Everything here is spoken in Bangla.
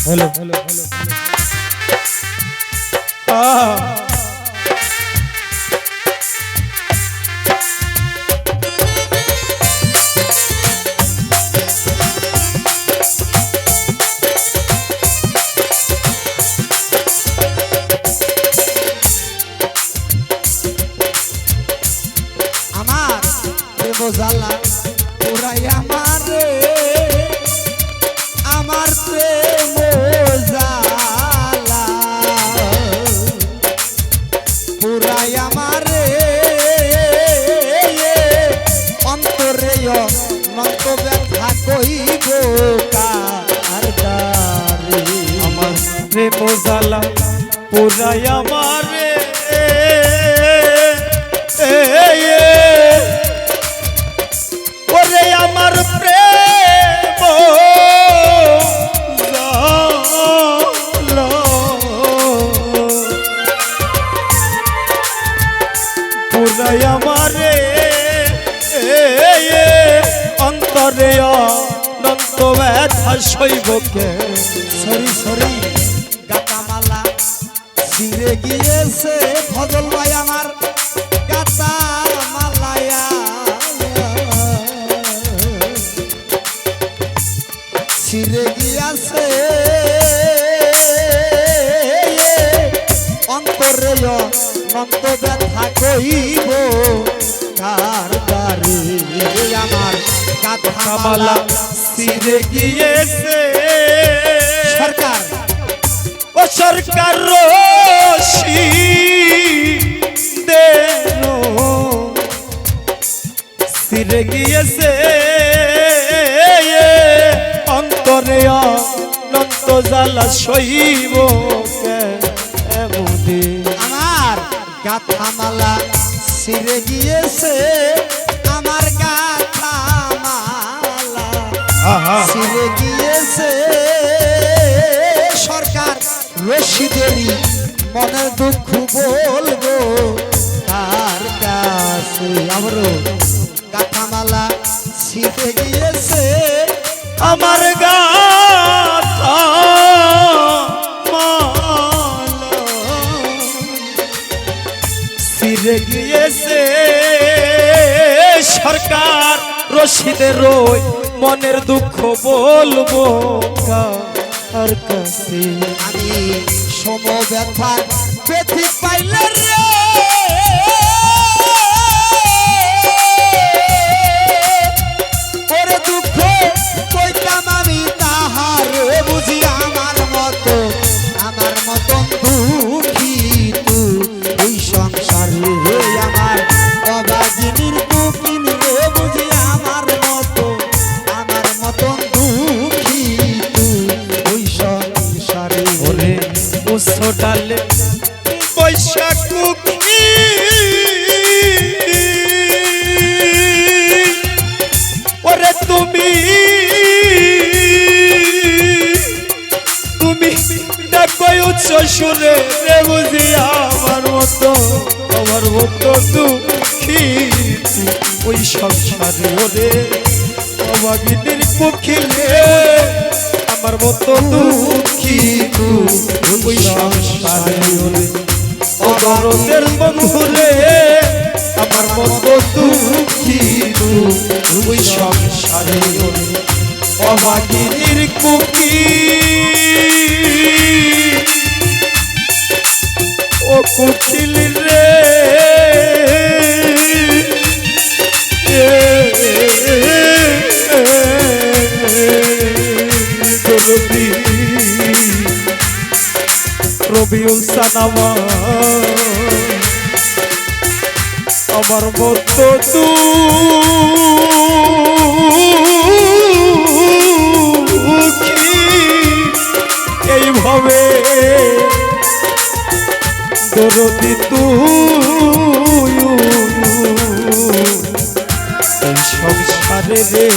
हेलो हेलो জ্বালা পুরাই আমারে আমার প্রেম জ্বালা পুরাই আমারে অন্তরে অনন্ত ব্যথা কইব কার দ্বারে আমার প্রেম জ্বালা পুরাই আমারে ওরে আমার প্রেম জ্বালা পুরাই আমারে অন্তরে অনন্ত ব্যথা সইব কে সরি সরি গাতামালা ছিঁড়ে গিয়েছে ফজল ভাই আমার গাতামালায়া ছিঁড়ে গিয়েছে অন্তরে অনন্ত ব্যথা কইব কার দ্বারে আমার গাতামালা ছিঁড়ে গিয়েছে সরকার ও সরকার রশি দেন ছিঁড়ে গিয়েছে অন্তরে অনন্ত জ্বালা সইব কেমনে আমার গাথামালা ছিঁড়ে গিয়েছে আমার গাথামালা ছিঁড়ে গিয়েছে সরকার রশিদেরই মনের দুঃখ বলবো তার কাছে আমারও গাথামালা ছিঁড়ে গিয়েছে আমার গাথা ছিঁড়ে গিয়েছে সরকার রশিদের রই মনের দুঃখ বলবো কার কাছে আমি সমব্যথার ব্যথি পাইলে রে ওরে দুঃখ কইতাম আমি তাহার বুঝি আমার মতন দুঃখী তুই সংসারে আমার অবাগিনীর দুঃখিন রে বুঝি আমার মতন দুঃখী তুই সংসারে ওরে ওসো ডালে বৈশাখ মুখী ওরে তুমি দেখো উচ্চ সুরে রে বুঝি আমার মতো দুঃখী ওই সংসারে ওরে অবাগিনীর কুখিলে আমার মতো দুঃখী ওই সংসারে ওরে অবরোধের বন্ধুরে আমার মতো দুঃখী ওই সংসারে ওরে অবাগিনীর কুকি ও কুকিল রে রবিউল সানামা আমার মতো দুঃখী এইভাবে দরদি তুই সংসারে রে